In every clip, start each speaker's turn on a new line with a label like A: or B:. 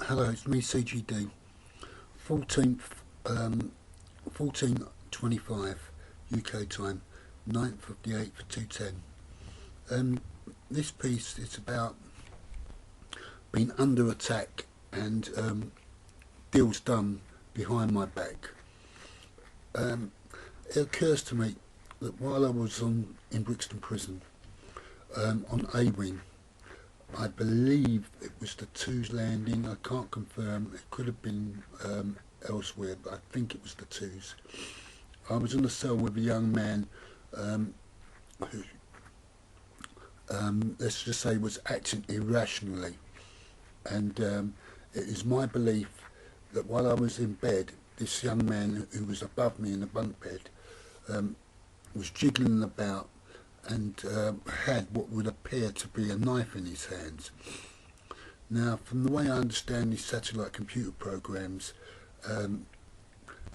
A: Hello, it's me, CGD. 14th, 14:25 UK time, 9th of the 8th, 2:10. Um, this piece is about being under attack and deals done behind my back. Um, it occurs to me that while I was in Brixton prison, on A Wing, I believe it was the Twos landing. I can't confirm. It could have been elsewhere, but I think it was the Twos. I was in a cell with a young man who, let's just say, was acting irrationally. And it is my belief that while I was in bed, this young man who was above me in the bunk bed was jiggling about and had what would appear to be a knife in his hands. Now, from the way I understand these satellite computer programs and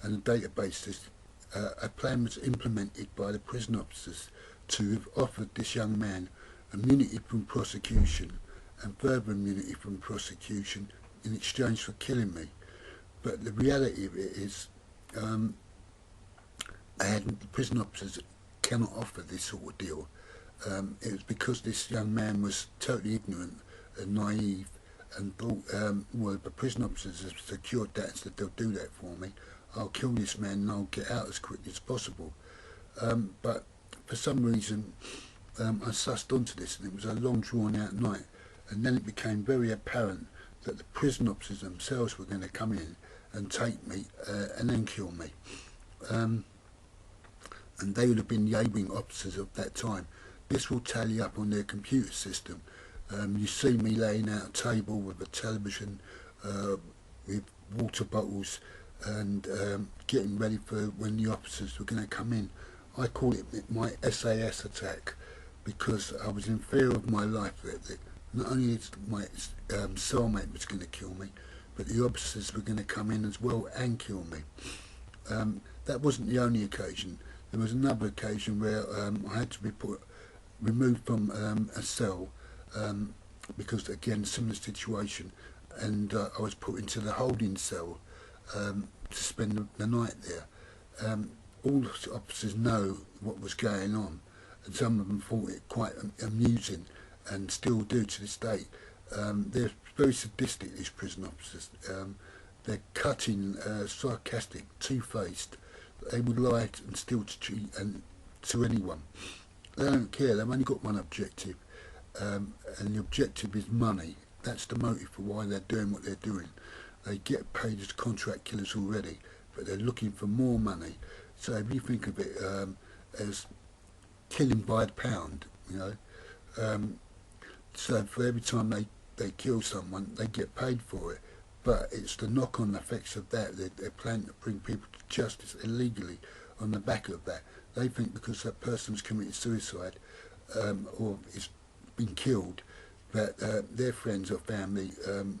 A: the databases, a plan was implemented by the prison officers to have offered this young man immunity from prosecution and further immunity from prosecution in exchange for killing me. But the reality of it is, the prison officers cannot offer this sort of deal. It was because this young man was totally ignorant and naive and thought, well, the prison officers have secured that and said they'll do that for me. I'll kill this man and I'll get out as quickly as possible. But for some reason, I sussed onto this, and it was a long drawn out night, and then it became very apparent that the prison officers themselves were going to come in and take me and then kill me. And they would have been the A-Wing officers of that time. This will tally up on their computer system. You see me laying out a table with a television, with water bottles, and getting ready for when the officers were going to come in. I call it my SAS attack because I was in fear of my life. That not only is my cellmate was going to kill me, but the officers were going to come in as well and kill me. That wasn't the only occasion. There was another occasion where I had to be removed from a cell because, again, similar situation, and I was put into the holding cell to spend the night there. All the officers know what was going on, and some of them thought it quite amusing, and still do to this day. They're very sadistic, these prison officers. They're cutting, sarcastic, two-faced. They would lie and steal to anyone. They don't care. They've only got one objective, and the objective is money. That's the motive for why they're doing what they're doing. They get paid as contract killers already, but they're looking for more money. So if you think of it as killing by the pound, so for every time they kill someone, they get paid for it. But it's the knock-on effects of that. They're planning to bring people to justice illegally on the back of that. They think because that person's committed suicide or is been killed, that their friends or family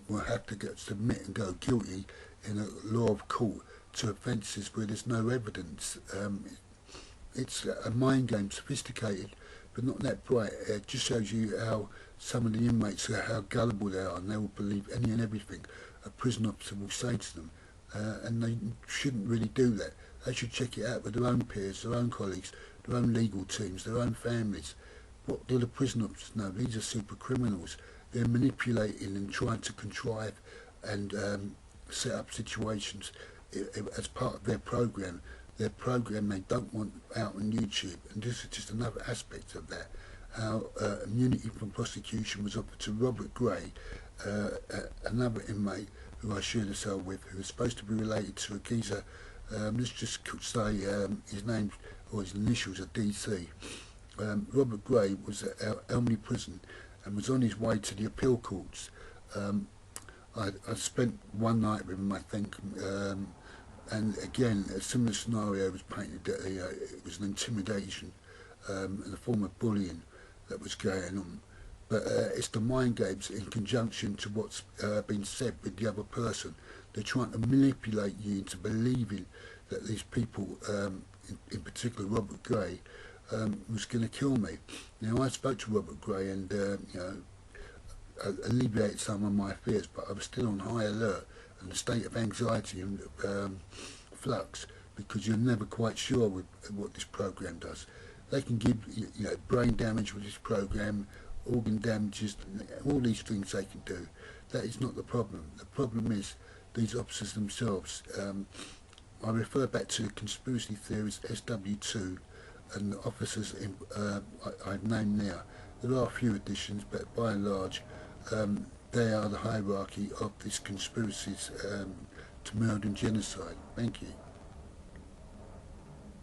A: will have to submit and go guilty in a law of court to offences where there's no evidence. It's a mind game, sophisticated, but not that bright. It just shows you how some of the inmates are, how gullible they are, and they will believe any and everything a prison officer will say to them, and they shouldn't really do that. They should check it out with their own peers, their own colleagues, their own legal teams, their own families. What do the prison officers know? These are super criminals. They're manipulating and trying to contrive and set up situations as part of their program. Their program they don't want out on YouTube, and this is just another aspect of that. How immunity from prosecution was offered to Robert Gray, another inmate who I shared a cell with, who was supposed to be related to a geezer. Let's just say his name or his initials are DC. Robert Gray was at Elmley Prison and was on his way to the appeal courts. I spent one night with him, I think, and again a similar scenario was painted that it was an intimidation in a form of bullying that was going on. But it's the mind games in conjunction to what's been said with the other person. They're trying to manipulate you into believing that these people, in particular Robert Gray, was going to kill me. Now I spoke to Robert Gray, and alleviated some of my fears, but I was still on high alert and a state of anxiety and flux, because you're never quite sure with what this program does. They can give brain damage with this program, organ damages, all these things they can do. That is not the problem. The problem is these officers themselves. I refer back to conspiracy theories SW2 and the officers I've named now. There are a few additions, but by and large they are the hierarchy of these conspiracies to murder and genocide. Thank you.